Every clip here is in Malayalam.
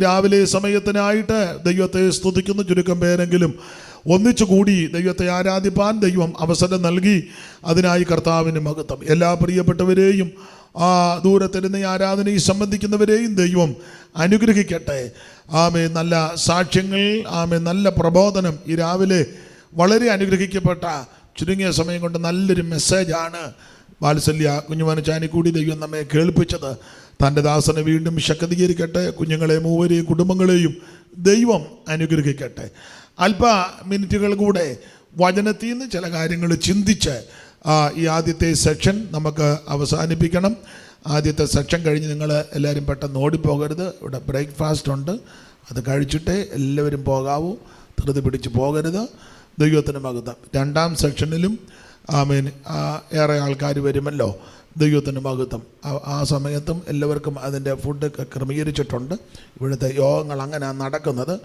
രാവിലെ സമയത്തിനായിട്ട് ദൈവത്തെ സ്തുതിക്കുന്ന ചുരുക്കം പേരെങ്കിലും ഒന്നിച്ചുകൂടി ദൈവത്തെ ആരാധിപ്പാൻ ദൈവം അവസരം നൽകി. അതിനായി കർത്താവിന് മഹത്വം. എല്ലാ പ്രിയപ്പെട്ടവരെയും ദൂരത്തിരുന്ന് ആരാധനയിൽ സംബന്ധിക്കുന്നവരെയും ദൈവം അനുഗ്രഹിക്കട്ടെ. ആമേ. നല്ല സാക്ഷ്യങ്ങൾ, ആമേ, നല്ല പ്രബോധനം. ഈ രാവിലെ വളരെ അനുഗ്രഹിക്കപ്പെട്ട ചുരുങ്ങിയ സമയം കൊണ്ട് നല്ലൊരു മെസ്സേജാണ് വാത്സല്യ കുഞ്ഞുമാനച്ചാനി കൂടി ദൈവം നമ്മെ കേൾപ്പിച്ചത്. തൻ്റെ ദാസനെ വീണ്ടും ശക്തീകരിക്കട്ടെ. കുഞ്ഞുങ്ങളെ മൂവരെയും കുടുംബങ്ങളെയും ദൈവം അനുഗ്രഹിക്കട്ടെ. അല്പ മിനിറ്റുകൾ കൂടെ വചനത്തിൽ നിന്ന് ചില കാര്യങ്ങൾ ചിന്തിച്ച് ഈ ആദ്യത്തെ സെക്ഷൻ നമുക്ക് അവസാനിപ്പിക്കണം. ആദ്യത്തെ സെക്ഷൻ കഴിഞ്ഞ് നിങ്ങൾ എല്ലാവരും പെട്ടെന്ന് ഓടിപ്പോകരുത്. ഇവിടെ ബ്രേക്ക്ഫാസ്റ്റ് ഉണ്ട്, അത് കഴിച്ചിട്ടേ എല്ലാവരും പോകാവൂ. ധൃതി പിടിച്ച് പോകരുത്. ദൈവത്തിന് മഹത്വം. രണ്ടാം സെക്ഷനിലും ആമേൻ ഏറെ ആൾക്കാർ വരുമല്ലോ. ദൈവത്തിന് മഹത്വം. ആ സമയത്തും എല്ലാവർക്കും അതിൻ്റെ ഫുഡ് ക്രമീകരിച്ചിട്ടുണ്ട്. ഇവിടുത്തെ യോഗങ്ങൾ അങ്ങനെ നടക്കുന്നത്.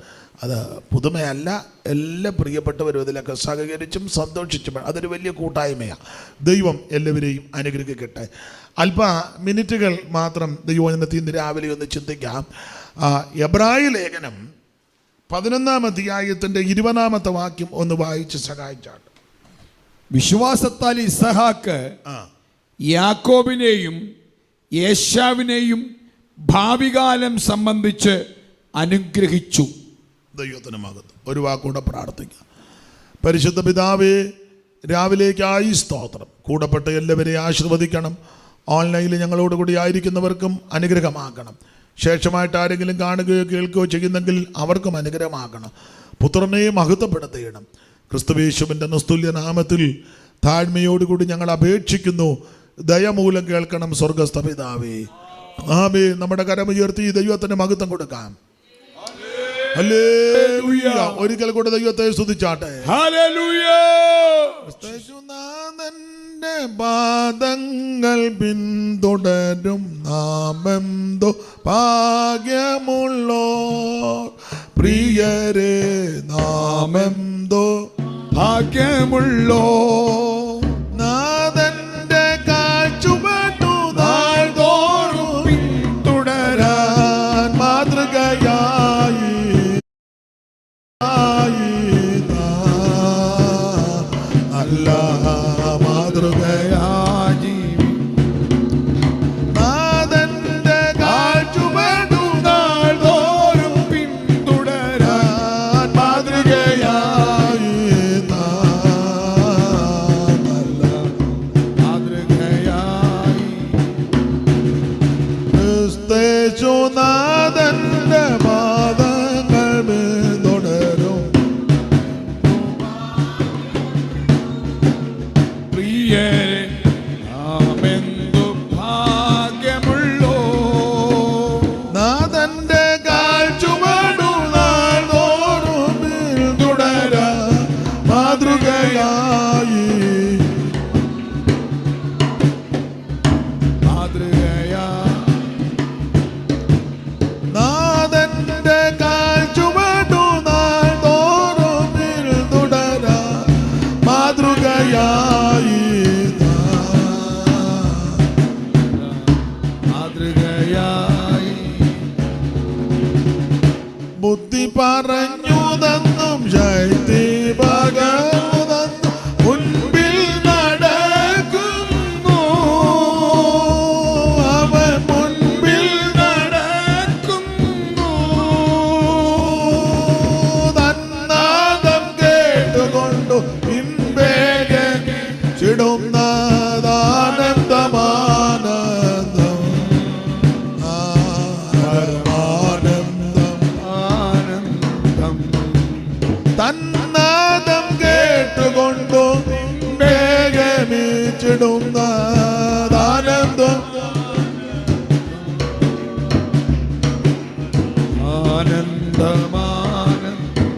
അത് പുതുമയല്ല. എല്ലാ പ്രിയപ്പെട്ടവരും ഇതിലൊക്കെ സഹകരിച്ചും സന്തോഷിച്ചും അതൊരു വലിയ കൂട്ടായ്മയാണ്. ദൈവം എല്ലാവരെയും അനുഗ്രഹിക്കട്ടെ. അല്പ മിനിറ്റുകൾ മാത്രം ദൈവവചനത്തിൽ നിന്ന് രാവിലെ ഒന്ന് ചിന്തിക്കാം. എബ്രായ ലേഖനം 11-ാം അധ്യായത്തിൻ്റെ 20-ാമത്തെ വാക്യം ഒന്ന് വായിച്ച് സഹായിച്ചാണ്. വിശ്വാസത്താൽ ഇസഹാക്ക് യാക്കോബിനെയും യേശാവിനെയും ഭാവികാലം സംബന്ധിച്ച് അനുഗ്രഹിച്ചു. ദൈവത്തിന് മഹത്വം. ഒരു വാക്കൂടെ പ്രാർത്ഥിക്കാം. പരിശുദ്ധ പിതാവേ, രാവിലേക്കായി സ്തോത്രം. കൂടപ്പെട്ട് എല്ലാവരെയും ആശീർവദിക്കണം. ഓൺലൈനിൽ ഞങ്ങളോടുകൂടി ആയിരിക്കുന്നവർക്കും അനുഗ്രഹമാക്കണം. ശേഷമായിട്ട് ആരെങ്കിലും കാണുകയോ കേൾക്കുകയോ ചെയ്യുന്നെങ്കിൽ അവർക്കും അനുഗ്രഹമാക്കണം. പുത്രനെ മഹത്വപ്പെടുത്തിയിടണം. ക്രിസ്തുയേശുവിൻ്റെ നിസ്തുല്യ നാമത്തിൽ താഴ്മയോടുകൂടി ഞങ്ങൾ അപേക്ഷിക്കുന്നു. ദയമൂലം കേൾക്കണം സ്വർഗസ്ഥ പിതാവേ. ആമേൻ. നമ്മുടെ കരമുയർത്തി ദൈവത്തിന് മഹത്വം കൊടുക്കാം. ഹല്ലേലൂയ. ഒരിക്കൽ കൂടെ ദൈവത്തെ സ്തുതിച്ചാട്ടെ. ഹല്ലേലൂയ. യേശുനാഥന്റെ പാദങ്ങൾ പിന്തുടരും നാമെന്തോ ഭാഗ്യമുള്ളോ പ്രിയരെ, നാമെന്തോ ഭാഗ്യമുള്ളോ. നാഥന്റെ കാഴ്ചുവട്ടു നാൾതോറും പിന്തുടരാൻ മാതൃകയായി നല്ല മാതൃകയായി നാഥന്റെ കാഴ്ചുവട്ടു നാൾതോറും പിന്തുടരാൻ മാതൃകയായി ക്രിസ്തുനാഥന്റെ പാദങ്ങൾ പിന്തുടരും പ്രിയരെ, നാമെന്തു ഭാഗ്യമുള്ളോ. നാഥന്റെ കാഴ്ചുവട്ടു നാൾതോറും പിന്തുടരാൻ മാതൃകയായി നാഥന്റെ കാഴ്ചുവട്ടു നാൾതോറും പിന്തുടരാൻ മാതൃകയായി ബുദ്ധി പറഞ്ഞു തന്നും ശക്തി പകർന്നു തന്നും മുൻപിൽ നടക്കുന്നു അവൻ, മുൻപിൽ നടക്കുന്നു. തന്നാദം കേട്ടുകൊണ്ടു പിൻവേഗം ചിടുന്നതാനന്ദമാനന്ദം ആനന്ദം. തന്നാദം കേട്ടുകൊണ്ടു വേഗമിച്ചിടുന്നതാനന്ദം ആനന്ദമാനന്ദം.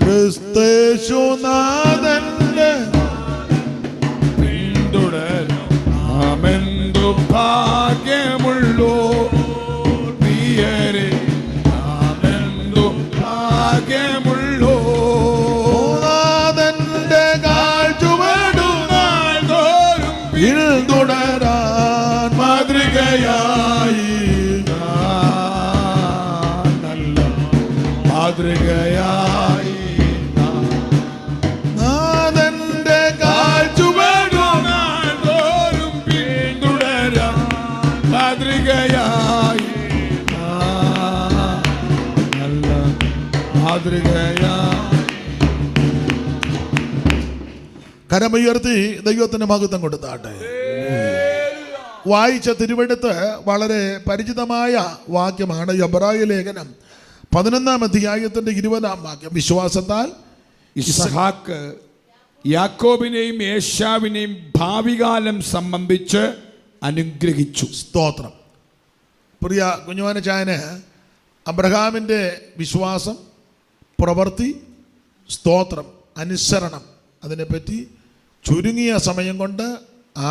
ക്രിസ്തുയേശുനാഥന്റെ പിന്തുടരും നാമെന്തു ഭാഗ്യമുള്ളോ പ്രിയരെ, നാമെന്തു ഭാഗ്യമുള്ളോ. നാഥന്റെ കാഴ്ചുവട്ടു നാൾതോറും പിന്തുടരാൻ മാതൃകയായി മാതൃകയായി നാഥന്റെ കാൽച്ചുവടും തോറും പിന്തുടരാൻ മാതൃകയായി നല്ല മാതൃകയായി. കരമുയർത്തി ദൈവത്തിന് മഹത്വം കൊടുത്താട്ടെ. വായിച്ച തിരുവെടുത്ത് വളരെ പരിചിതമായ വാക്യമാണ്. എബ്രായ ലേഖനം 11-ാം അധ്യായത്തിന്റെ 20-ാം വാക്യം. വിശ്വാസത്താൽ ഇസ്ഹാക്ക് യാക്കോബിനെയും ഏശാവിനെയും ഭാവികാലം സംബന്ധിച്ച് അനുഗ്രഹിച്ചു. സ്തോത്രം. പ്രിയ കുഞ്ഞുമാനച്ചായന് അബ്രഹാമിൻ്റെ വിശ്വാസം, പ്രവൃത്തി, സ്തോത്രം, അനുസരണം, അതിനെപ്പറ്റി ചുരുങ്ങിയ സമയം കൊണ്ട്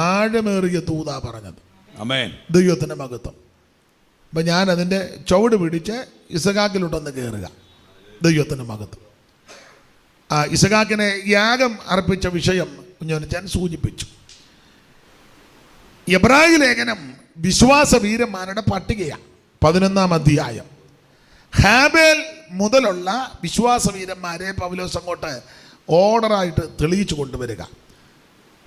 ആഴമേറിയ തൂതാ പറഞ്ഞത്. ആമേൻ. ദൈവത്തിൻ്റെ മഹത്വം. അപ്പം ഞാൻ അതിൻ്റെ ചുവട് പിടിച്ച് ഇസഹാക്കിലോട്ടൊന്ന് കയറുക. ദൈവത്തിൻ്റെ മഹത്വം. ഇസഹാക്കിനെ യാഗം അർപ്പിച്ച വിഷയം ഞാൻ സൂചിപ്പിച്ചു. എബ്രായ ലേഖനം വിശ്വാസ വീരന്മാരുടെ പട്ടികയാണ്. 11-ാം അധ്യായം. ഹാബേൽ മുതലുള്ള വിശ്വാസ വീരന്മാരെ പൗലോസ് അങ്ങോട്ട് ഓർഡറായിട്ട് തെളിയിച്ചു കൊണ്ടുവരിക.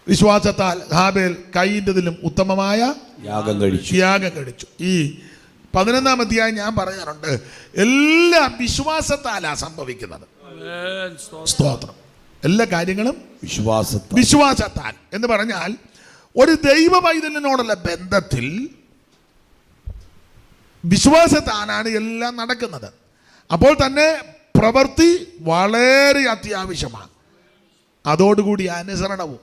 വിശ്വാസത്താൽ ഹാബേൽ കൈയിൻ്റെതിലും ഉത്തമമായ യാഗം കഴിച്ചു. ഈ 11-ാം അധ്യായം ഞാൻ പറയാറുണ്ട്, എല്ലാം വിശ്വാസത്താലാണ് സംഭവിക്കുന്നത്. സ്തോത്രം. എല്ലാ കാര്യങ്ങളും വിശ്വാസത്താൽ എന്ന് പറഞ്ഞാൽ ഒരു ദൈവ പൈതലിനോടുള്ള ബന്ധത്തിൽ വിശ്വാസത്താലാണ് എല്ലാം നടക്കുന്നത്. അപ്പോൾ തന്നെ പ്രവൃത്തി വളരെ അത്യാവശ്യമാണ്. അതോടുകൂടി അനുസരണവും.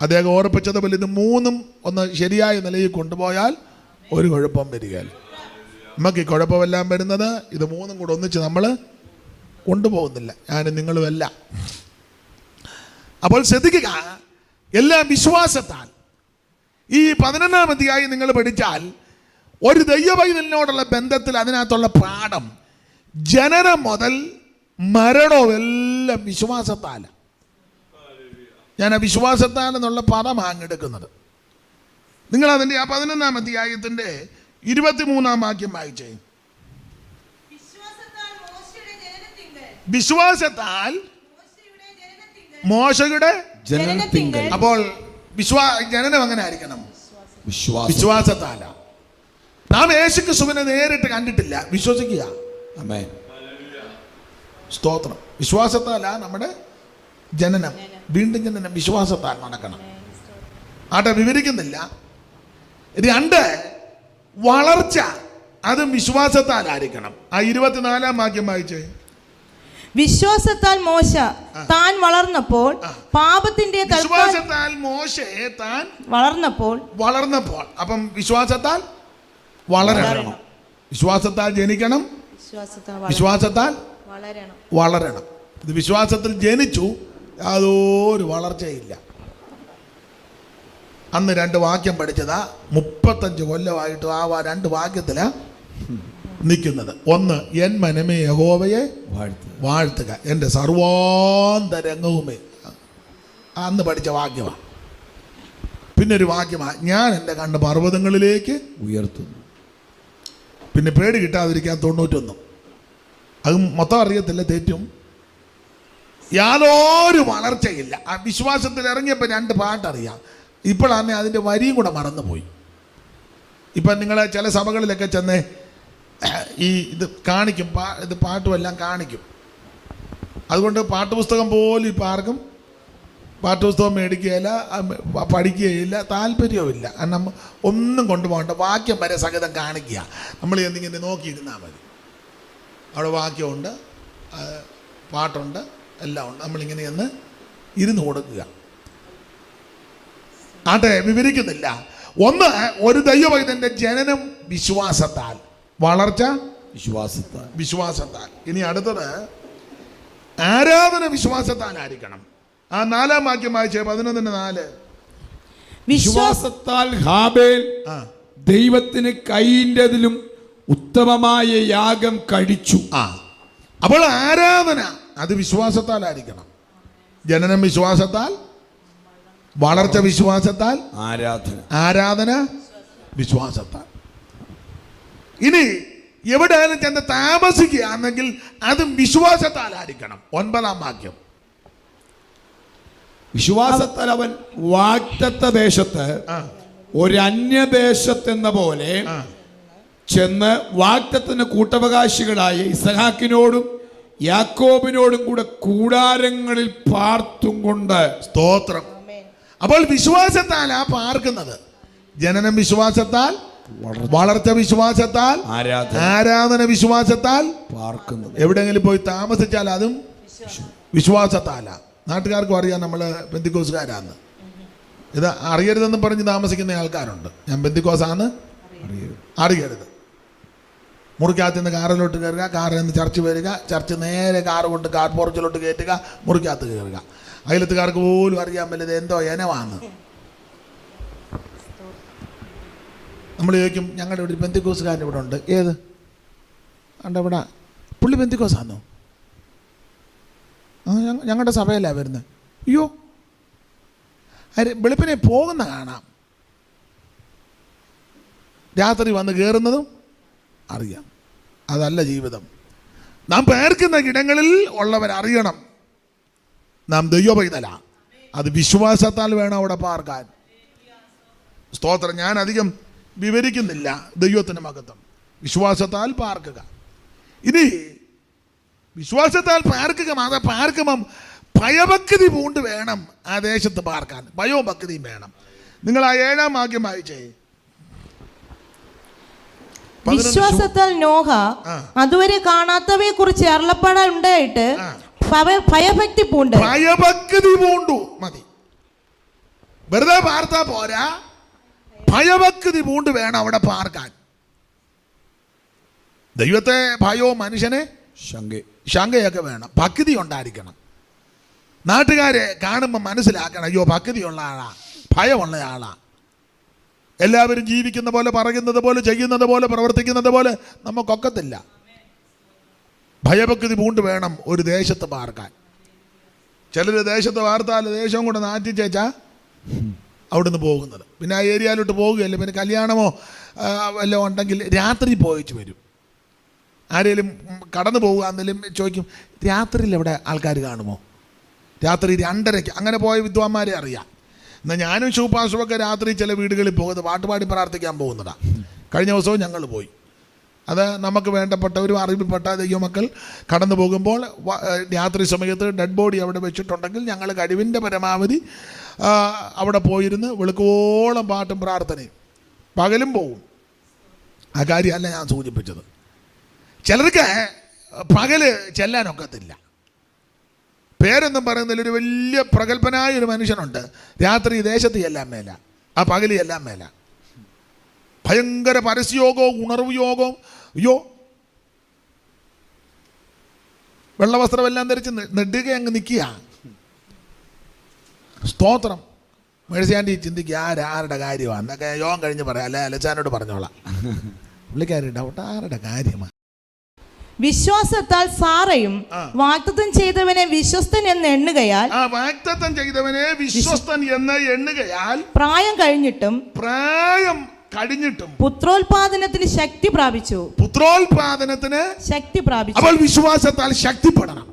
അദ്ദേഹം ഓർപ്പിച്ചതുപോലെ ഇത് മൂന്നും ഒന്ന് ശരിയായ നിലയിൽ കൊണ്ടുപോയാൽ ഒരു കുഴപ്പം വരികയില്ല. നമുക്ക് ഈ കുഴപ്പമെല്ലാം വരുന്നത് ഇത് മൂന്നും കൂടെ ഒന്നിച്ച് നമ്മൾ കൊണ്ടുപോകുന്നില്ല, ഞാനും നിങ്ങളുമല്ല. അപ്പോൾ ശ്രദ്ധിക്കുക, എല്ലാം വിശ്വാസത്താൽ. ഈ 11-ാം അധ്യായം നിങ്ങൾ പഠിച്ചാൽ ഒരു ദൈവപൈതലിനോടുള്ള ബന്ധത്തിൽ അതിനകത്തുള്ള പാഠം ജനനം മുതൽ മരണവും എല്ലാം വിശ്വാസത്താൽ. ഞാൻ ആ വിശ്വാസത്താൽ എന്നുള്ള പദം അങ്ങെടുക്കുന്നത്. നിങ്ങൾ അതിൻ്റെ ആ 11-ാം അധ്യായത്തിൻ്റെ 23-ാം വാക്യം വായിച്ചേ. വിശ്വാസത്താൽ മോശയുടെ ജനനത്തിങ്കൽ. അപ്പോൾ ജനനം എങ്ങനെ ആയിരിക്കണം? വിശ്വാസത്താല. നാം യേശുക്രിസ്തുവിനെ നേരിട്ട് കണ്ടിട്ടില്ല, വിശ്വസിക്കുക. ആമേൻ. സ്തോത്രം. വിശ്വാസത്താല നമ്മുടെ ജനനം, വീണ്ടും ജനനം വിശ്വാസത്താൽ നടക്കണം. ആട്ടെ, വിവരിക്കുന്നില്ല. 2, വളർച്ച, അതും വിശ്വാസത്താലായിരിക്കണം. ആ 24-ാം വാക്യം വായിച്ചേ. വിശ്വാസത്താൽ മോശ താൻ വളർന്നപ്പോൾ പാപത്തിന്റെ വിശ്വാസത്താൽ മോശെ താൻ വളർന്നപ്പോൾ. അപ്പം വിശ്വാസത്താൽ വളരണം, വിശ്വാസത്താൽ ജനിക്കണം, വിശ്വാസത്താൽ വളരണം. ഇത് വിശ്വാസത്തിൽ ജനിച്ചു, യാതൊരു വളർച്ചയില്ല. അന്ന് 2 വാക്യം പഠിച്ചതാ. 35 കൊല്ലമായിട്ട് ആ 2 വാക്യത്തിലാ നിൽക്കുന്നത്. 1, എൻ മനമേ യഹോവയെ വാഴ്ത്തുക, എൻ്റെ സർവാന്തരംഗവുമേ. അന്ന് പഠിച്ച വാക്യമാണ്. പിന്നെ ഒരു വാക്യമാണ്, ഞാൻ എൻ്റെ കണ്ണ് പർവ്വതങ്ങളിലേക്ക് ഉയർത്തുന്നു. പിന്നെ പേടി കിട്ടാതിരിക്കാൻ 91. അത് മൊത്തം അറിയത്തില്ല, തെറ്റും. യാതൊരു വളർച്ചയില്ല. ആ വിശ്വാസത്തിൽ ഇറങ്ങിയപ്പോൾ 2 പാട്ടറിയാം. ഇപ്പോഴാണ് അതിൻ്റെ വരിയും കൂടെ മറന്നുപോയി. ഇപ്പം നിങ്ങൾ ചില സഭകളിലൊക്കെ ചെന്ന് ഇത് കാണിക്കും, ഇത് പാട്ടുമെല്ലാം കാണിക്കും. അതുകൊണ്ട് പാട്ടുപുസ്തകം പോലും ഇപ്പം ആർക്കും പാഠ്യപുസ്തകം മേടിക്കുകയില്ല, പഠിക്കുകയില്ല, താല്പര്യവുമില്ല. കാരണം ഒന്നും കൊണ്ടുപോകണ്ട, വാക്യം വരെ സഹിതം കാണിക്കുക. നമ്മൾ എന്തിങ്ങനെ നോക്കിയിരുന്നാൽ മതി. അവിടെ വാക്യമുണ്ട്, പാട്ടുണ്ട്, എല്ലാം ഉണ്ട്. നമ്മളിങ്ങനെ ഒന്ന് ഇരുന്ന് കൊടുക്കുക. ആട്ടെ, വിവരിക്കുന്നില്ല. 1, ഒരു ദൈവവൈദ്യൻ്റെ ജനനം വിശ്വാസത്താൽ, വളർച്ച വിശ്വാസത്താൽ. ഇനി അടുത്തത് ആരാധന വിശ്വാസത്താലായിരിക്കണം. ആ 4-ാം വാക്യം വായിച്ചേ. 11:4. വിശ്വാസത്താൽ ഹാബേൽ ദൈവത്തിന് കൈയിൻ്റെതിലും ഉത്തമമായ യാഗം കഴിച്ചു. അപ്പോൾ ആരാധന അത് വിശ്വാസത്താലായിരിക്കണം. ജനനം വിശ്വാസത്താൽ, വളർച്ച വിശ്വാസത്താൽ, ആരാധന വിശ്വാസത്താൽ. ഇനി എവിടെയാലും ചെന്ന് താമസിക്കുകയാണെങ്കിൽ അതും വിശ്വാസത്താലായിരിക്കണം. 9-ാം വാക്യം. വിശ്വാസത്താൽ അവൻ വാഗ്ദത്ത ദേശത്ത് ഒരു അന്യദേശത്തെന്ന പോലെ ചെന്ന് വാഗ്ദത്തത്തിന് കൂട്ടവകാശികളായ ഇസഹാക്കിനോടും യാക്കോബിനോടും കൂടെ കൂടാരങ്ങളിൽ പാർത്തും കൊണ്ട്. സ്തോത്രം. അപ്പോൾ വിശ്വാസത്താലാ പാർക്കുന്നത്. ജനനം വിശ്വാസത്താൽ, വളർച്ച വിശ്വാസത്താൽ, ആരാധന വിശ്വാസത്താൽ, പാർക്കുന്നത്. എവിടെയെങ്കിലും പോയി താമസിച്ചാൽ അതും വിശ്വാസത്താലാ. നാട്ടുകാർക്കും അറിയാം നമ്മൾ പെന്തിക്കോസുകാരാന്ന്. ഇത് അറിയരുതെന്ന് പറഞ്ഞ് താമസിക്കുന്ന ആൾക്കാരുണ്ട്. ഞാൻ പെന്തിക്കോസാന്ന് അറിയരുത്. മുറിക്കകത്ത് നിന്ന് കാറിലോട്ട് കയറുക, കാറിൽ നിന്ന് ചർച്ച് വരിക, ചർച്ച് നേരെ കാറ് കൊണ്ട് കാർ പോർച്ചിലോട്ട് കയറ്റുക, മുറിക്കകത്ത് കയറുക. അയലത്തുകാർക്ക് പോലും അറിയാൻ പറ്റിയത് എന്തോ ഇനവാന്ന്. നമ്മൾ ചോദിക്കും, ഞങ്ങളുടെ ഇവിടെ പെന്തിക്കോസുകാരൻ ഇവിടെ ഉണ്ട്. ഏത് ഉണ്ട് ഇവിടെ? പുള്ളി പെന്തിക്കോസാന്നോ? ആ, ഞങ്ങളുടെ സഭയിലാണ് വരുന്നത്. അയ്യോ, വെളുപ്പിനെ പോകുന്ന കാണാം, രാത്രി വന്ന് കയറുന്നതും അറിയാം. അതല്ല ജീവിതം. നാം പേർക്കുന്ന ഇടങ്ങളിൽ ഉള്ളവരറിയണം നാം ദൈവപൈതല. അത് വിശ്വാസത്താൽ വേണം അവിടെ പാർക്കാൻ. സ്തോത്രം. ഞാൻ അധികം വിവരിക്കുന്നില്ല. ദൈവത്തിന് മഹത്വം. വിശ്വാസത്താൽ പാർക്കുക. ഇനി വിശ്വാസത്താൽ പാർക്കുക മാത്രം പാർക്കുമ്പം ഭയഭക്തി പൂണ്ട് വേണം ആ ദേശത്ത് പാർക്കാൻ. ഭയവും ഭക്തിയും വേണം. നിങ്ങൾ ആ 7-ാം വാക്യം വായിച്ചേ. വിശ്വാസത്താൽ നോഹ അതുവരെ കാണാത്തവയെ കുറിച്ച് അരുളപ്പാടാൻ ഉണ്ടായിട്ട് ഭയഭക്തി പൂണ്ട്. ഭയഭക്തി പൂണ്ടു. മതി, വെറുതെ പാർത്താ പോരാ, ഭയഭക്തി പൂണ്ട് വേണം അവിടെ പാർക്കാൻ. ദൈവത്തെ ഭയവും മനുഷ്യനെ ശങ്കയൊക്കെ വേണം. ഭക്തി ഉണ്ടായിരിക്കണം. നാട്ടുകാരെ കാണുമ്പോൾ മനസ്സിലാക്കണം, അയ്യോ ഭക്തിയുള്ള ആളാ, ഭയമുള്ള ആളാ. എല്ലാവരും ജീവിക്കുന്ന പോലെ, പറയുന്നത് പോലെ, ചെയ്യുന്നത് പോലെ, പ്രവർത്തിക്കുന്നത് പോലെ നമുക്കൊക്കത്തില്ല. ഭയഭക്തി പൂണ്ട് വേണം ഒരു ദേശത്ത് പാർക്കാൻ. ചിലർ ദേശത്ത് വാർത്താൽ ദേശം കൊണ്ട് നാറ്റിച്ചേച്ചാ അവിടുന്ന് പോകുന്നത്. പിന്നെ ആ ഏരിയയിലോട്ട് പോകുകയല്ലേ. പിന്നെ കല്യാണമോ വല്ലതും ഉണ്ടെങ്കിൽ രാത്രി പോയിച്ച് വരും. ആരെങ്കിലും കടന്നു പോകുക എന്നെങ്കിലും ചോദിക്കും, രാത്രിയിൽ എവിടെ ആൾക്കാർ കാണുമോ? രാത്രി 2:30 അങ്ങനെ പോയ വിദ്വാന്മാരെ അറിയാം. എന്നാൽ ഞാനും ശുപാർശമൊക്കെ രാത്രി ചില വീടുകളിൽ പോകുന്നത് പാട്ടുപാടി പ്രാർത്ഥിക്കാൻ പോകുന്നതാണ്. കഴിഞ്ഞ ദിവസവും ഞങ്ങൾ പോയി. അത് നമുക്ക് വേണ്ടപ്പെട്ടവരും അറിവിൽപ്പെട്ട ദൈവമക്കൾ കടന്നു പോകുമ്പോൾ രാത്രി സമയത്ത് ഡെഡ് ബോഡി അവിടെ വെച്ചിട്ടുണ്ടെങ്കിൽ ഞങ്ങൾ കഴിവിൻ്റെ പരമാവധി അവിടെ പോയിരുന്ന് വെളുക്കോളം പാട്ടും പ്രാർത്ഥനയും പകലും പോകും. ആ കാര്യമല്ല ഞാൻ സൂചിപ്പിച്ചത്. ചിലർക്ക് പകല് ചെല്ലാനൊക്കത്തില്ല. പേരൊന്നും പറയുന്നതിൽ ഒരു വലിയ പ്രഗത്ഭനായ ഒരു മനുഷ്യനുണ്ട്. രാത്രി ദേശത്ത് ചെല്ലാൻ മേല, ആ പകല് ചെല്ലാൻ മേല. ഭയങ്കര പരസ്യയോഗവും ഉണർവ് യോഗവും. അയ്യോ, വെള്ളവസ്ത്രമെല്ലാം ധരിച്ച് നെടുക അങ്ങ് നിൽക്കുക. സ്തോത്രം. മേഴ്സിയാൻ്റെ ചിന്തിക്കുക ആരുടെ കാര്യമാണ് എന്നൊക്കെ യോഗം കഴിഞ്ഞ് പറയാം. അല്ലെ അലച്ചാനോട് പറഞ്ഞോളാം. പുള്ളിക്കാരി ഡൗട്ട് ആരുടെ കാര്യമാണ്. വിശ്വാസത്താൽ സാറയും വാഗ്ദത്തം ചെയ്തവനെ വിശ്വസ്തൻ എന്ന് എണ്ണുകയാൽ, വാഗ്ദത്തം ചെയ്തവനെ വിശ്വസ്തൻ എന്ന് എണ്ണുകയാൽ പ്രായം കഴിഞ്ഞിട്ടും പുത്രോൽപാദനത്തിന് ശക്തി പ്രാപിച്ചു. അപ്പോൾ വിശ്വാസത്താൽ ശക്തിപ്പെടണം.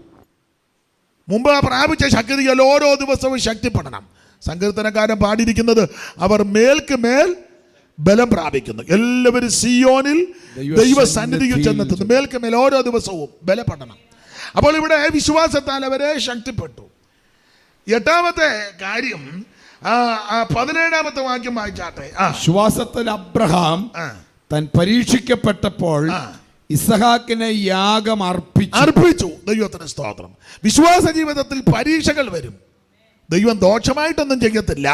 മുമ്പ് പ്രാപിച്ച ശക്തിയിൽ ഓരോ ദിവസവും ശക്തിപ്പെടണം. സങ്കീർത്തനക്കാരൻ പാടിയിരിക്കുന്നത്, അവർ മേൽക്ക് മേൽ ബലം പ്രാപിക്കുന്നു. എല്ലാവരും സിയോനിൽ ദൈവസന്നിധിയിൽ ചെന്നെത്തുന്നു. മേൽക്ക് മേൽ ഓരോ ദിവസവും ബലപ്പെടണം. അപ്പോൾ ഇവിടെ വിശ്വാസത്താൽ അവരെ ശക്തിപ്പെട്ടു. 8-ാമത്തെ കാര്യം 17-ാമത്തെ വാക്യം വായിച്ചാട്ടെ. വിശ്വാസത്തിൽ അബ്രഹാം താൻ പരീക്ഷിക്കപ്പെട്ടപ്പോൾ ഇസഹാക്കിനെ യാഗം അർപ്പിച്ചു. ദൈവത്തിന് സ്തോത്രം. വിശ്വാസ ജീവിതത്തിൽ പരീക്ഷകൾ വരും. ദൈവം ദോഷമായിട്ടൊന്നും ചെയ്യത്തില്ല,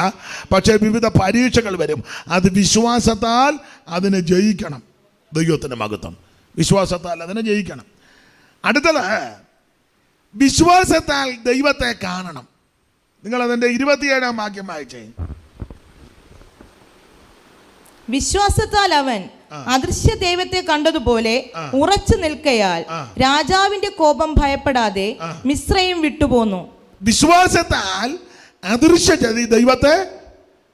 പക്ഷേ വിവിധ പരീക്ഷകൾ വരും. അത് വിശ്വാസത്താൽ അതിനെ ജയിക്കണം. ദൈവത്തിന് മഹത്വം. വിശ്വാസത്താൽ അതിനെ ജയിക്കണം. അടുത്തത്, വിശ്വാസത്താൽ ദൈവത്തെ കാണണം. നിങ്ങൾ അതിൻ്റെ 27-ാം വാക്യം വായിച്ചേ. വിശ്വാസത്താൽ അവൻ അദൃശ്യ ദൈവത്തെ കണ്ടതുപോലെ ഉറച്ചു നിൽക്കയാൽ രാജാവിന്റെ കോപം ഭയപ്പെടാതെ മിസ്രയീം വിട്ടുപോന്നു. വിശ്വാസത്താൽ അദൃശ്യ ദൈവത്തെ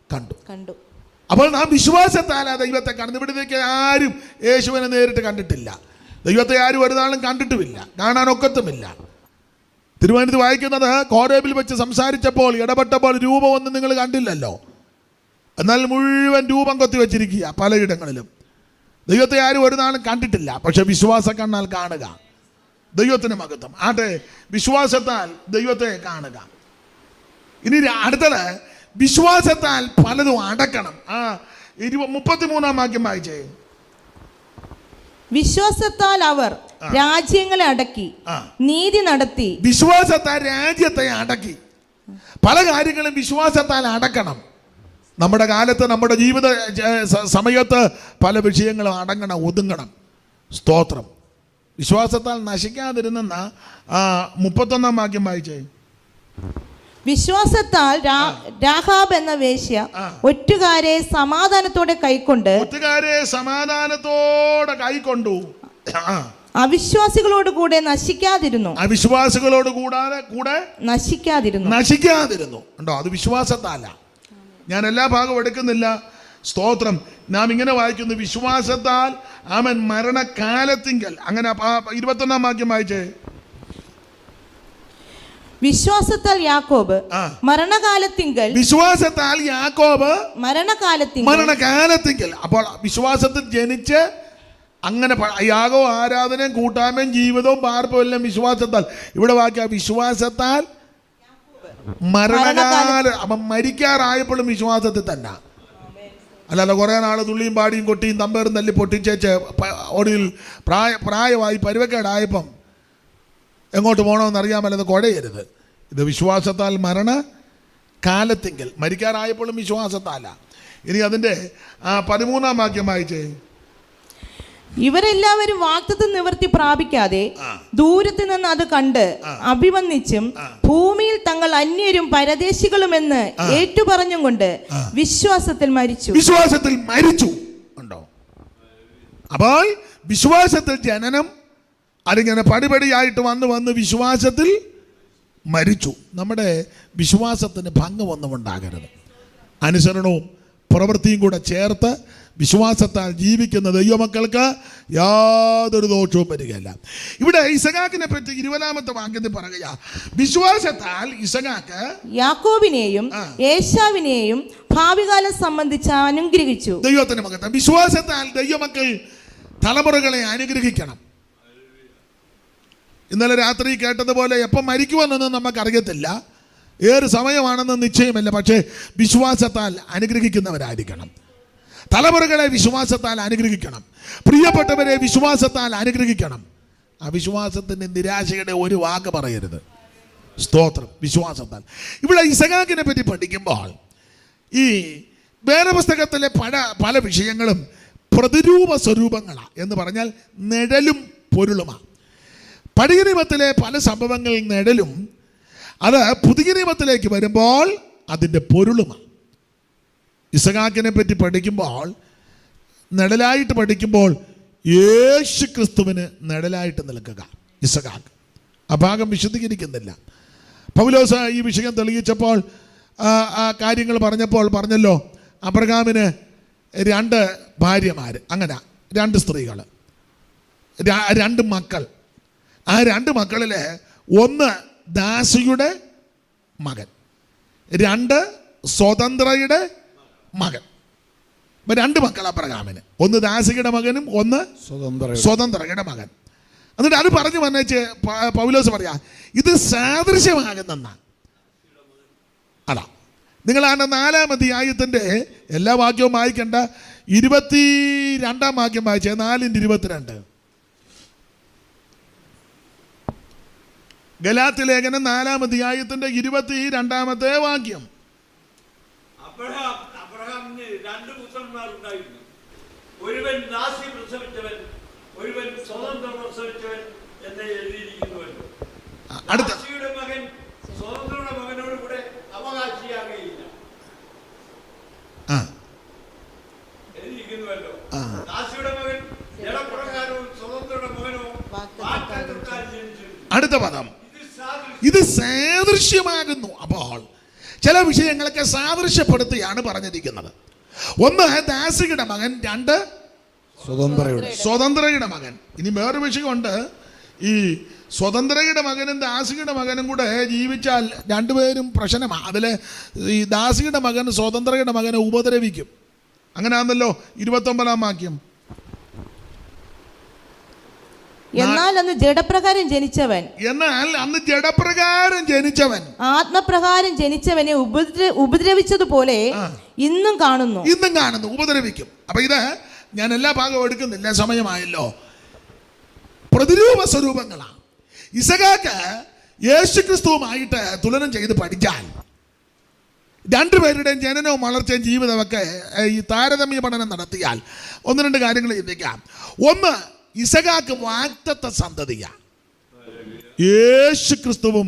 കണ്ടു. അപ്പോൾ നാം വിശ്വാസത്താൽ ആ ദൈവത്തെ കണ്ടു. ഇവിടേക്ക് ആരും യേശുവിനെ നേരിട്ട് കണ്ടിട്ടില്ല. ദൈവത്തെ ആരും ഒരു നാളും കണ്ടിട്ടുമില്ല, കാണാനൊക്കത്തുമില്ല. തിരുവനന്തപുരത്ത് വായിക്കുന്നത് കോരേബിൽ വെച്ച് സംസാരിച്ചപ്പോൾ ഇടപെട്ടപ്പോൾ രൂപമൊന്നും നിങ്ങൾ കണ്ടില്ലല്ലോ, എന്നാൽ മുഴുവൻ രൂപം കൊത്തി വെച്ചിരിക്കുക പലയിടങ്ങളിലും. ദൈവത്തെ ആരും ഒരു നാളും കണ്ടിട്ടില്ല, പക്ഷെ വിശ്വാസ കണ്ണാൽ കാണുക. ദൈവത്തിന് മഹത്വം. ആട്ടെ, വിശ്വാസത്താൽ ദൈവത്തെ കാണുക. ഇനി അടുത്തത് വിശ്വാസത്താൽ പലതും അടക്കണം. 33-ാം വാക്യം വായിച്ചേ. വിശ്വാസത്താൽ അവർ രാജ്യങ്ങളെ അടക്കി നീതി നടത്തി. വിശ്വാസത്താൽ രാജ്യത്തെ അടക്കി. പല കാര്യങ്ങളും വിശ്വാസത്താൽ അടക്കണം. നമ്മുടെ കാലത്ത്, നമ്മുടെ ജീവിത സമയത്ത് പല വിഷയങ്ങളും അടങ്ങണം, ഒതുങ്ങണം. സ്തോത്രം. വിശ്വാസത്താൽ നശിക്കാതിരുന്ന 31-ാം വാക്യം വായിച്ചേ. വിശ്വാസത്താൽ രാഹാബ് എന്ന വേശ്യ ഒറ്റുകാരെ സമാധാനത്തോടെ കൈക്കൊണ്ടു അവിശ്വാസികളോട് കൂടെ നശിക്കാതിരുന്നു. നശിക്കാതിരുന്നു ഉണ്ടോ? അത് വിശ്വാസത്താല. ഞാൻ എല്ലാ ഭാഗവും എടുക്കുന്നില്ല. സ്തോത്രം. നാം ഇങ്ങനെ വായിക്കുന്നു, വിശ്വാസത്താൽ അവൻ മരണകാലത്തിങ്കൽ. അങ്ങനെ 21-ാം വാക്യം വായിച്ചേ. വിശ്വാസത്താൽ യാക്കോബ് മരണകാലത്തിങ്കൽ. വിശ്വാസത്താൽ യാക്കോബ് മരണകാലത്തിങ്കൽ. അപ്പോൾ വിശ്വാസത്തിൽ ജനിച്ച് അങ്ങനെ യാഗോ ആരാധനയും കൂട്ടായ്മയും ജീവിതവും പാർപ്പും എല്ലാം വിശ്വാസത്താൽ. ഇവിടെ വാക്യ വിശ്വാസത്താൽ മരണകാലം. അപ്പം മരിക്കാറായപ്പോഴും വിശ്വാസത്തിൽ തന്നെ, അല്ലാതെ കുറേ നാൾ തുള്ളിയും പാടിയും കൊട്ടിയും തമ്പേറും തല്ലി പൊട്ടിച്ചേച്ച് ഒടുവിൽ പ്രായമായി പരുവക്കേടായപ്പം എങ്ങോട്ട് പോകണമെന്ന് അറിയാമല്ലത് കുഴയരുത്. ഇത് വിശ്വാസത്താൽ മരണകാലത്തിങ്കൽ. മരിക്കാറായപ്പോഴും വിശ്വാസത്താല. ഇനി അതിൻ്റെ 13-ാം വാക്യം വായിച്ചേ. ഇവരെല്ലാവരും വാഗ്ദത്തം നിവർത്തി പ്രാപിക്കാതെ ദൂരത്ത് നിന്ന് അത് കണ്ട് അഭിവന്ദിച്ചും ഭൂമിയിൽ തങ്ങൾ അന്യരും പരദേശികളുമെന്ന് ഏറ്റുപറഞ്ഞും കൊണ്ട് വിശ്വാസത്തിൽ മരിച്ചു. ഉണ്ടോ? അപ്പോൾ വിശ്വാസത്തിൽ ജനനം അതിങ്ങനെ പടിപടിയായിട്ട് വന്ന് വിശ്വാസത്തിൽ മരിച്ചു. നമ്മുടെ വിശ്വാസത്തിന് ഭംഗമൊന്നും ഉണ്ടാകരുത്. അനുസരണവും പ്രവൃത്തിയും കൂടെ ചേർത്ത് വിശ്വാസത്താൽ ജീവിക്കുന്ന ദൈവമക്കൾക്ക് യാതൊരു ദോഷവും വരികയില്ല. ഇവിടെ ഇസഹാക്കിനെ പറ്റി 20-ാമത്തെ വാക്യത്തിൽ പറയുക, വിശ്വാസത്താൽ ഇസഹാക്ക് യാക്കോബിനെയും ഏശാവിനെയും ഭാവികാലം സംബന്ധിച്ച് അനുഗ്രഹിച്ചു. ദൈവത്തിന്റെ മകൻ. വിശ്വാസത്താൽ ദൈവമക്കൾ തലമുറകളെ അനുഗ്രഹിക്കണം. ഇന്നലെ രാത്രി കേട്ടതുപോലെ എപ്പം മരിക്കുമെന്നൊന്നും നമുക്കറിയത്തില്ല, ഏത് സമയമാണെന്ന് നിശ്ചയമില്ല. പക്ഷേ വിശ്വാസത്താൽ അനുഗ്രഹിക്കുന്നവരായിരിക്കണം. തലമുറകളെ വിശ്വാസത്താൽ അനുഗ്രഹിക്കണം. പ്രിയപ്പെട്ടവരെ വിശ്വാസത്താൽ അനുഗ്രഹിക്കണം. അവിശ്വാസത്തിൻ്റെ നിരാശയുടെ ഒരു വാക്ക് പറയരുത്. സ്തോത്രം. വിശ്വാസത്താൽ. ഇവിടെ ഇസഹാക്കിനെ പറ്റി പഠിക്കുമ്പോൾ ഈ വേദപുസ്തകത്തിലെ പല വിഷയങ്ങളും പ്രതിരൂപ സ്വരൂപങ്ങളാണ്. എന്ന് പറഞ്ഞാൽ നിഴലും പൊരുളുമാണ്. പഴയ നിയമത്തിലെ പല സംഭവങ്ങൾ നിഴലും, അത് പുതിയ നിയമത്തിലേക്ക് വരുമ്പോൾ അതിൻ്റെ പൊരുളുമാണ്. ഇസഹാക്കിനെ പറ്റി പഠിക്കുമ്പോൾ, നിഴലായിട്ട് പഠിക്കുമ്പോൾ യേശു ക്രിസ്തുവിന് നിഴലായിട്ട് നിൽക്കുക ഇസഹാക്ക്. ആ ഭാഗം വിശദീകരിക്കുന്നില്ല. പൗലോസ് ഈ വിഷയം തെളിയിച്ചപ്പോൾ ആ കാര്യങ്ങൾ പറഞ്ഞല്ലോ, അബ്രഹാമിന് 2 ഭാര്യമാർ, അങ്ങനെ 2 സ്ത്രീകൾ, 2 മക്കൾ. ആ 2 മക്കളിൽ ഒന്ന് ദാസിയുടെ മകൻ, 2 സ്വതന്ത്രയുടെ മകൻ. അപ്പം 2 മക്കൾ അബ്രഹാമിന്, ഒന്ന് ദാസിയുടെ മകനും ഒന്ന് സ്വതന്ത്രയുടെ മകൻ. എന്നിട്ട് അത് പറഞ്ഞു വന്നേച്ച് പൗലോസ് പറയാ, ഇത് സാദൃശ്യമാകുന്ന. അതാ നിങ്ങൾ 4-ാം അധ്യായത്തിൻ്റെ എല്ലാ വാക്യവും വായിക്കണ്ട, 22-ാം വാക്യം വായിച്ചേ. 4:22 ഗലാത്യ ലേഖനം 4-ാം അധ്യായത്തിന്റെ 22-ാമത്തെ വാക്യം. അബ്രഹാമിന് 2 പുത്രന്മാരുണ്ടായിരുന്നു. ഒരുവൻ ദാസി പ്രസവിച്ചവൻ, ഒരുവൻ സ്വതന്ത്രം പ്രസവിച്ചവൻ എന്ന് എഴുതിയിരിക്കുന്നുവല്ലോ. ദാസിയുടെ മകൻ സ്വതന്ത്രയുടെ മകനോട് കൂടെ അവകാശിയാകുകയില്ല എഴുതിയിരിക്കുന്നുവല്ലോ. ദാസിയുടെ മകൻ ജഡപ്രകാരവും സ്വതന്ത്രയുടെ മകനോ വാഗ്ദത്തത്താൽ ജനിച്ചിരുന്നു. അടുത്ത പദം, ഇത് സാദൃശ്യമാകുന്നു. അപ്പോൾ ചില വിഷയങ്ങളൊക്കെ സാദൃശ്യപ്പെടുത്തിയാണ് പറഞ്ഞിരിക്കുന്നത്. ഒന്ന് ദാസിയുടെ മകൻ, 2 സ്വതന്ത്രയുടെ മകൻ. ഇനി വേറൊരു വിഷയമുണ്ട്. ഈ സ്വതന്ത്രയുടെ മകനും ദാസിയുടെ മകനും കൂടെ ജീവിച്ചാൽ രണ്ടുപേരും പ്രശ്നമാണ്. അതിൽ ഈ ദാസിയുടെ മകൻ സ്വതന്ത്രയുടെ മകനെ ഉപദ്രവിക്കും. അങ്ങനെയാണല്ലോ 29-ാം വാക്യം. എന്നാൽ അന്ന് ജഡപ്രകാരം ജനിച്ചവൻ ആത്മപ്രകാരം ജനിച്ചവനെ ഉപദ്രവിച്ചതുപോലെ ഇന്നും കാണുന്നു. ഉപദ്രവിക്കും. അപ്പൊ ഇത് ഞാൻ എല്ലാ ഭാഗവും എടുക്കുന്നില്ല, സമയമായല്ലോ. പ്രതിരൂപ സ്വരൂപങ്ങളാണ്. ഇസഹാക്ക് യേശുക്രിസ്തുവുമായിട്ട് തുലനം ചെയ്ത് പഠിച്ചാൽ രണ്ടുപേരുടെയും ജനനവും വളർച്ചയും ജീവിതമൊക്കെ ഈ താരതമ്യ പഠനം നടത്തിയാൽ 1-2 കാര്യങ്ങൾ ചിന്തിക്കാം. ഒന്ന്, ഇസഹാക്ക് വാഗ്ദത്ത സന്തതിയാണ്. യേശുക്രിസ്തുവും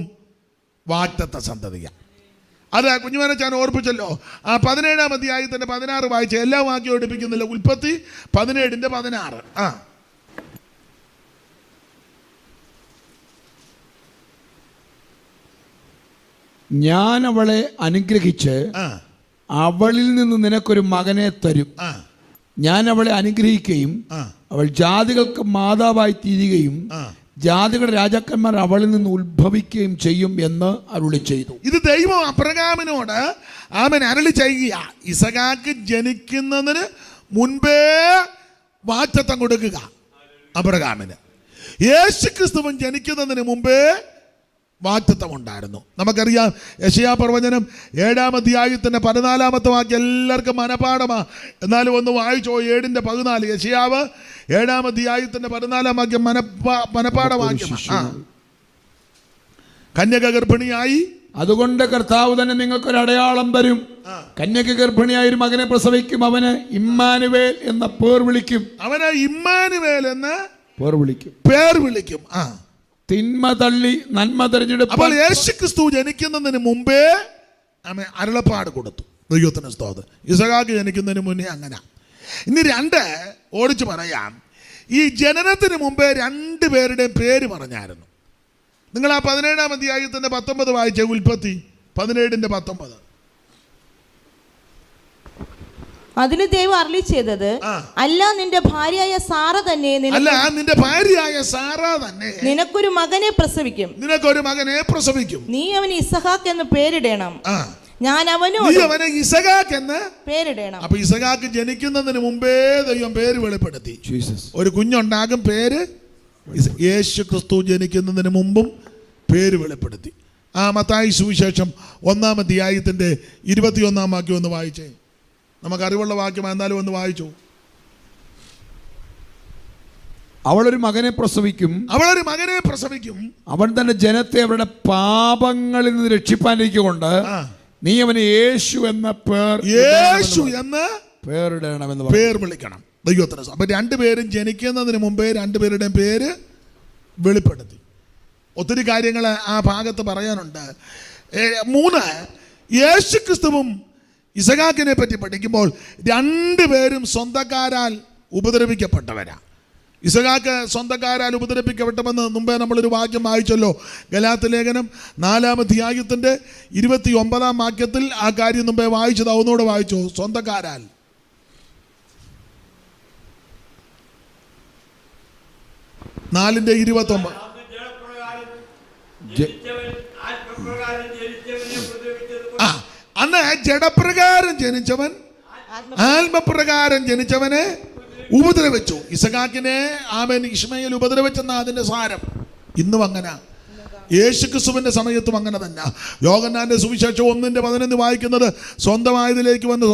വാഗ്ദത്ത സന്തതിയാണ്. അത് കുഞ്ഞുമനച്ചാൻ ഓർപ്പിച്ചല്ലോ. ആ 17-ാം അധ്യായത്തിന്റെ 16 വായിച്ച എല്ലാ വാക്യവും എടുപ്പിക്കുന്നില്ല. ഉൽപ്പത്തി 17-16. ഞാൻ അവളെ അനുഗ്രഹിച്ച് അവളിൽ നിന്ന് നിനക്കൊരു മകനെ തരും. ഞാൻ അവളെ അനുഗ്രഹിക്കുകയും അവൾ ജാതികൾക്ക് മാതാവായി തീരുകയും ജാതികളുടെ രാജാക്കന്മാർ അവളിൽ നിന്ന് ഉത്ഭവിക്കുകയും ചെയ്യും എന്ന് അരുളി ചെയ്തു. ഇത് ദൈവം അബ്രഹാമിനോട് അരുളി ചെയ്യുക. ഇസഹാക്ക് ജനിക്കുന്നതിന് മുൻപേ വാഗ്ദത്തം കൊടുക്കുക അബ്രഹാമിന്. യേശുക്രിസ്തുവൻ ജനിക്കുന്നതിന് മുമ്പേ വാഗ്ദത്തം ഉണ്ടായിരുന്നു. നമുക്കറിയാം, യെശയ്യാ പ്രവചനം 7-ാം അധ്യായത്തിന്റെ 14-ാമത്തെ വാക്യം എല്ലാവർക്കും മനപാഠമാ. എന്നാലും ഒന്ന് വായിച്ചോ. 7:14. യെശയ്യാവ് 7-ാം അധ്യായത്തിന്റെ 14-ാം വാക്യം മനപാഠ വാക്യമാണ്. കന്യക ഗർഭിണിയായി, അതുകൊണ്ട് കർത്താവ് തന്നെ നിങ്ങൾക്കൊരു അടയാളം തരും. കന്യക ഗർഭിണിയായ ഒരു മകനെ പ്രസവിക്കും. അവന് ഇമ്മാനുവേൽ എന്ന പേർ വിളിക്കും. പേർ വിളിക്കും. തിന്മ തള്ളി നന്മ തെരഞ്ഞെടുപ്പ്. അപ്പോൾ യേശുക്രിസ്തു ജനിക്കുന്നതിന് മുമ്പേ അരുളപ്പാട് കൊടുത്തു. ദൈവത്തിന് സ്തോത്രം. ഇസഹാക്ക് ജനിക്കുന്നതിന് മുന്നേ അങ്ങനെ. ഇനി 2 ഓടിച്ചു പറയാം. ഈ ജനനത്തിന് മുമ്പേ 2 പേരുടെയും പേര് പറഞ്ഞായിരുന്നു. നിങ്ങൾ ആ 17-ാം അധ്യായത്തിന്റെ 19 വായിച്ച ഉൽപ്പത്തി 17:19. അതിന് ദൈവം അരുളി ചെയ്തത്, അല്ല നിന്റെ ഭാര്യയായ സാറ തന്നെ നിനക്കൊരു മകനെ പ്രസവിക്കും. നീ അവന് ഇസഹാക്ക് എന്ന് പേരിടണം. ഞാൻ അവന് ഇസഹാക്ക് എന്ന് പേരിടണം. അപ്പൊ ഇസഹാക്ക് ജനിക്കുന്നതിന് മുമ്പേ ദൈവം പേര് വെളിപ്പെടുത്തി. ഒരു കുഞ്ഞുണ്ടാകും, പേര് യേശു ക്രിസ്തു ജനിക്കുന്നതിന് മുമ്പും പേര് വെളിപ്പെടുത്തി. മത്തായി സുവിശേഷം 1-ാം അധ്യായത്തിന്റെ 21-ാം വാക്യം ഒന്ന് വായിച്ചേ. നമുക്കറിവുള്ള വാക്യം, എന്നാലും ഒന്ന് വായിച്ചു. അവളൊരു മകനെ പ്രസവിക്കും. അവൻ തന്റെ ജനത്തെ അവരുടെ പാപങ്ങളിൽ നിന്ന് രക്ഷിപ്പാനിരിക്കൊണ്ട് നീ അവന് യേശു എന്ന പേരിടണമെന്ന് പേർ വിളിക്കണം. ദൈവത്തിന്. അപ്പൊ 2 പേരും ജനിക്കുന്നതിന് മുമ്പേ 2 പേരുടെയും പേര് വെളിപ്പെടുത്തി. ഒത്തിരി കാര്യങ്ങൾ ആ ഭാഗത്ത് പറയാനുണ്ട്. 3, യേശുക്രിസ്തുവും ഇസഹാക്കിനെ പറ്റി പഠിക്കുമ്പോൾ 2 പേരും സ്വന്തക്കാരാൽ ഉപദ്രവിക്കപ്പെട്ടവരാ. ഇസഹാക്ക് സ്വന്തക്കാരാൽ ഉപദ്രവിക്കപ്പെട്ടമെന്ന് മുമ്പേ നമ്മളൊരു വാക്യം വായിച്ചല്ലോ. ഗലാത്യ ലേഖനം 4-ാം അധ്യായത്തിന്റെ 29-ാം വാക്യത്തിൽ ആ കാര്യം മുമ്പേ വായിച്ചത്. ഒന്നുകൂടെ വായിച്ചോ. സ്വന്തക്കാരാൽ. 4:29. അന്ന് ജഡപ്രകാരം ജനിച്ചവൻ ആത്മപ്രകാരം ജനിച്ചവനെ ഉപദ്രവിച്ചു. ഇസഹാക്കിനെ ഇശ്മയേൽ ഉപദ്രവിച്ചെന്നാ അതിന്റെ സാരം. ഇന്നും അങ്ങനെ. യേശുക്രിസ്തുവിന്റെ സമയത്തും അങ്ങനെ തന്നെ. യോഹന്നാന്റെ സുവിശേഷം 1:11 വായിക്കുന്നത്, സ്വന്തമായതിലേക്ക് വന്ന്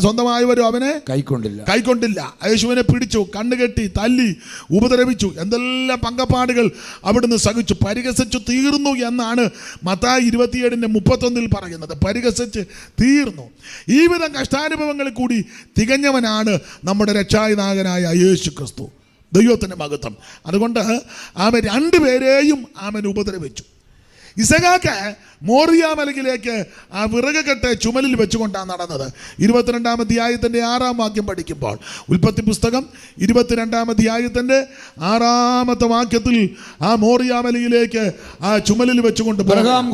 സ്വന്തമായവരും അവനെ കൈക്കൊണ്ടില്ല. യേശുവിനെ പിടിച്ചു, കണ്ണുകെട്ടി, തല്ലി, ഉപദ്രവിച്ചു. എന്തെല്ലാം പങ്കപ്പാടുകൾ അവിടുന്ന് സഹിച്ചു. പരിഹസിച്ചു തീർന്നു എന്നാണ് മത്തായി 27:31 പറയുന്നത്. പരിഹസിച്ച് തീർന്നു. ഈ വിധം കഷ്ടാനുഭവങ്ങളിൽ കൂടി തികഞ്ഞവനാണ് നമ്മുടെ രക്ഷാനായകനായ യേശുക്രിസ്തു. ദൈവത്തിൻ്റെ മഹത്വം. അതുകൊണ്ട് അവൻ 2 പേരെയും അവൻ ഉപദ്രവിച്ചു. ഇസഹാക്ക് മോറിയ മലയിലേക്ക് ആ വിറകെട്ട് ചുമലിൽ വെച്ചുകൊണ്ടാണ് നടന്നത്. 22-ാം അധ്യായത്തിന്റെ 6-ാം വാക്യം പഠിക്കുമ്പോൾ, ഉൽപ്പത്തി പുസ്തകം 22-ാം അധ്യായത്തിന്റെ 6-ാമത്തെ വാക്യത്തിൽ ആ മോറിയ മലയിലേക്ക് ആ ചുമലിൽ വെച്ചുകൊണ്ട്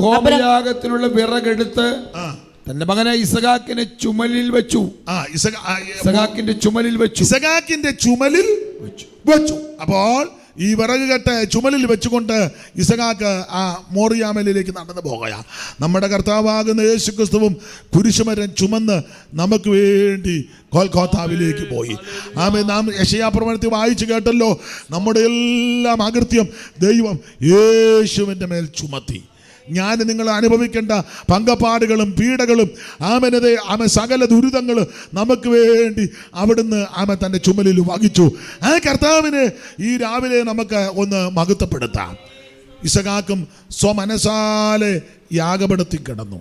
ഹോമയാഗത്തിനുള്ള വിറകെടുത്ത് തന്റെ മകനെ ഇസഹാക്കിനെ ചുമലിൽ വെച്ചു. ഇസഹാക്കിന്റെ ചുമലിൽ വെച്ചു. ഇസഹാക്കിന്റെ ചുമലിൽ വെച്ചു. അപ്പോൾ ഈ വിറക് കെട്ട് ചുമലിൽ വെച്ചുകൊണ്ട് ഇസഹാക്ക് ആ മോറിയാമലിലേക്ക് നടന്നു പോകുക. നമ്മുടെ കർത്താവാകുന്ന യേശു ക്രിസ്തുവും കുരിശുമരം ചുമന്ന് നമുക്ക് വേണ്ടി ഗോൽഗോഥാവിലേക്ക് പോയി. നാം യെശയ്യാപ്രവചനത്തിൽ വായിച്ചു കേട്ടല്ലോ, നമ്മുടെ എല്ലാം അകൃത്യം ദൈവം യേശുവിൻ്റെ മേൽ ചുമത്തി. ഞാൻ നിങ്ങൾ അനുഭവിക്കേണ്ട പങ്കപ്പാടുകളും പീഡകളും സകല ദുരിതങ്ങൾ നമുക്ക് വേണ്ടി അവിടുന്ന് തൻ്റെ ചുമലിൽ വഹിച്ചു. ആ കർത്താവിനെ ഈ രാവിലെ നമുക്ക് ഒന്ന് മഹത്വപ്പെടുത്താം. ഇസഹാക്കും സ്വമനസാലെ യാഗപീഠത്തിൽ കിടന്നു.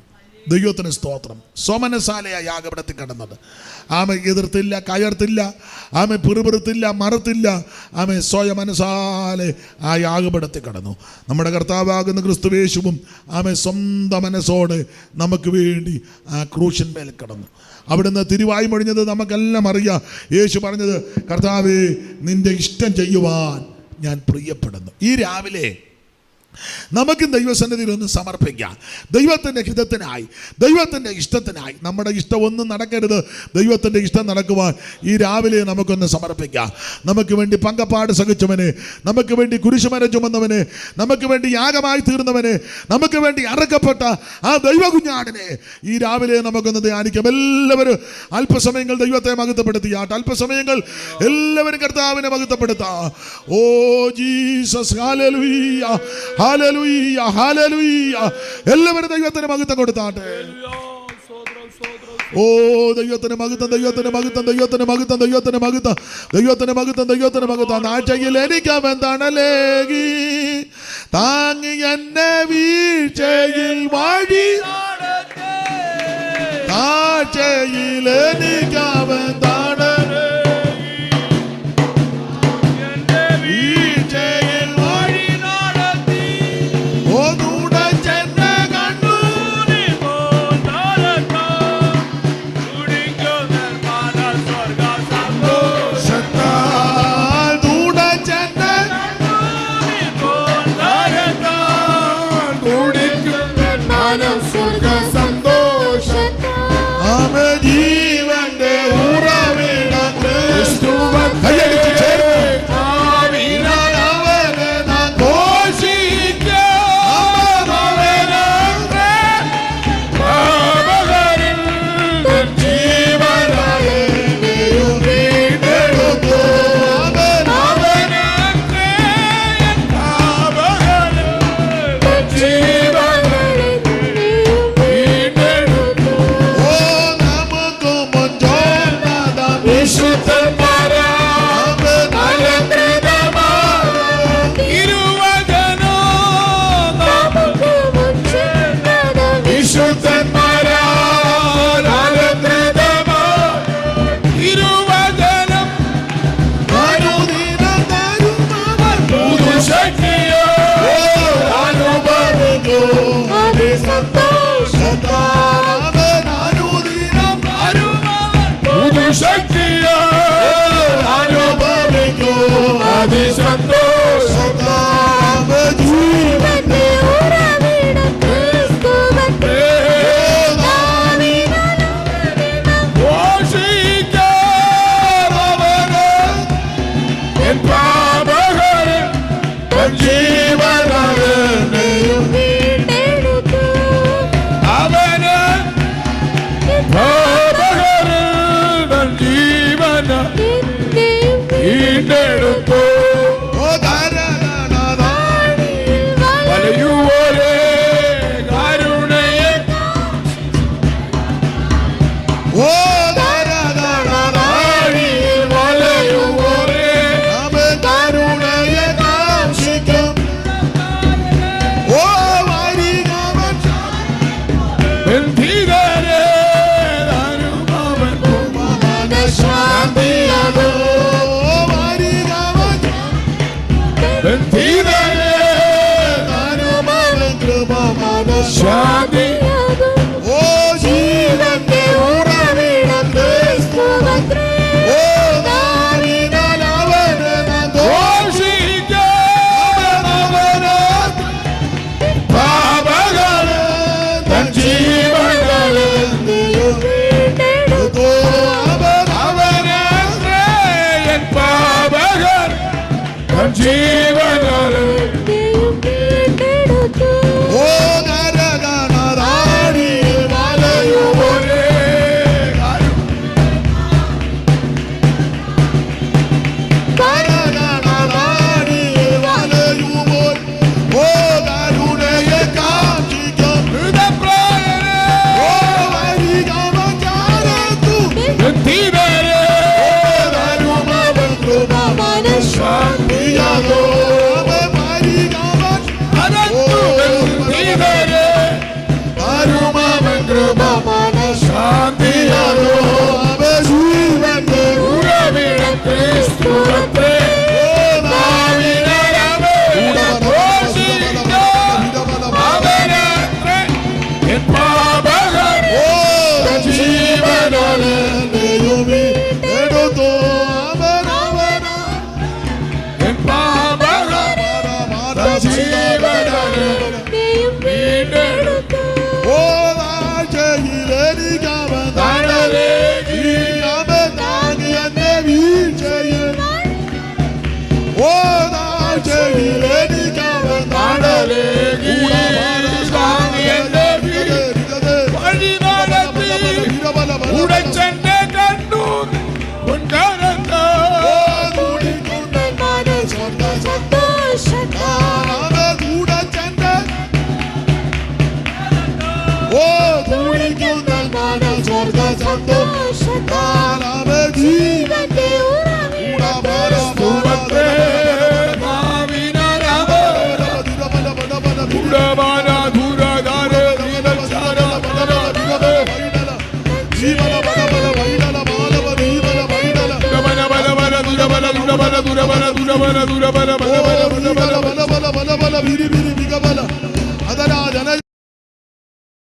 ദൈവത്തിന് സ്തോത്രം. സ്വമനസാലയ യാഗപീഠത്തിൽ കിടന്നത്. എതിർത്തില്ല, കയർത്തില്ല, പിറുപിറുത്തില്ല, മറുത്തില്ല. സ്വയമനസാലെ ആ യാഗപീഠത്തിൽ കിടന്നു. നമ്മുടെ കർത്താവാകുന്ന ക്രിസ്തുവേശുവും സ്വന്തം മനസ്സോടെ നമുക്ക് വേണ്ടി ആ ക്രൂശന്മേൽ കിടന്നു. അവിടുന്ന് തിരുവായി മൊഴിഞ്ഞത് നമുക്കെല്ലാം അറിയാം. യേശു പറഞ്ഞത്, കർത്താവേ, നിന്റെ ഇഷ്ടം ചെയ്യുവാൻ ഞാൻ പ്രിയപ്പെടുന്നു. ഈ രാവിലെ നമുക്കും ദൈവസന്നിധിയിൽ ഒന്ന് സമർപ്പിക്കാം. ദൈവത്തിൻ്റെ ഹിതത്തിനായി, ദൈവത്തിൻ്റെ ഇഷ്ടത്തിനായി. നമ്മുടെ ഇഷ്ടമൊന്നും നടക്കരുത്, ദൈവത്തിൻ്റെ ഇഷ്ടം നടക്കുവാൻ ഈ രാവിലെ നമുക്കൊന്ന് സമർപ്പിക്കാം. നമുക്ക് വേണ്ടി പങ്കപ്പാട് സഹിച്ചവനെ, നമുക്ക് വേണ്ടി കുരിശുമരം ചുമന്നവനെ, നമുക്ക് വേണ്ടി യാഗമായി തീർന്നവനെ, നമുക്ക് വേണ്ടി അറക്കപ്പെട്ട ആ ദൈവകുഞ്ഞാടിനെ ഈ രാവിലെ നമുക്കൊന്ന് ധ്യാനിക്കാം. എല്ലാവരും അല്പസമയങ്ങൾ ദൈവത്തെ മഹത്വപ്പെടുത്തിയാട്ടെ. അല്പസമയങ്ങൾ എല്ലാവരും കർത്താവിനെ മഹത്വപ്പെടുത്താം. Oh Jesus, hallelujah, hallelujah, hallelujah. എല്ലാവരും ദൈവത്തിന് മഹത്വം കൊടുത്താട്ടെ. ഓ ദൈവത്തിന് മഹത്വം, ദൈവത്തിന് മഹത്വം, ദൈവത്തിന് മഹത്വം, ദൈവത്തിന് മഹത്വം, ദൈവത്തിന് മഹത്വം, ദൈവത്തിന് മഹത്വം. നാഴ്ചയിൽ എനിക്കവെന്താണല്ലേകി താങ്ങി എന്നെ വീഴ്ചയിൽ വഴി, താഴ്ചയിൽ എനിക്കവെന്താണ് ജീവന്റെ ഉറവിടം ക്രിസ്തുവൻ. ശാന്തി. ഓ ജീവന്റെ ഉറവിടം ക്രിസ്തുവൻ. ഓ നാവിനാൽ അവനെ ഘോഷിക്കാം. പാപങ്ങളെ തൻ ജീവനെ നീയും വീണ്ടെടുത്തു. ഓ താഴ്ചയിലെനിക്കവൻ തണലേകി, അവൻ താങ്ങി എന്നെ വീഴ്ചയിൽ. ഓ താഴ്ചയിലെനിക്കവൻ തണലേകി, താങ്ങി എന്നെ വഴി നടത്തി ഉടച്ചെന്നെ കണ്ടു മുൻകാലത്ത്. ഓ തുടിക്കുന്ന സ്വർഗ സന്തോഷത്താൽ ജീവന്റെ ജീവന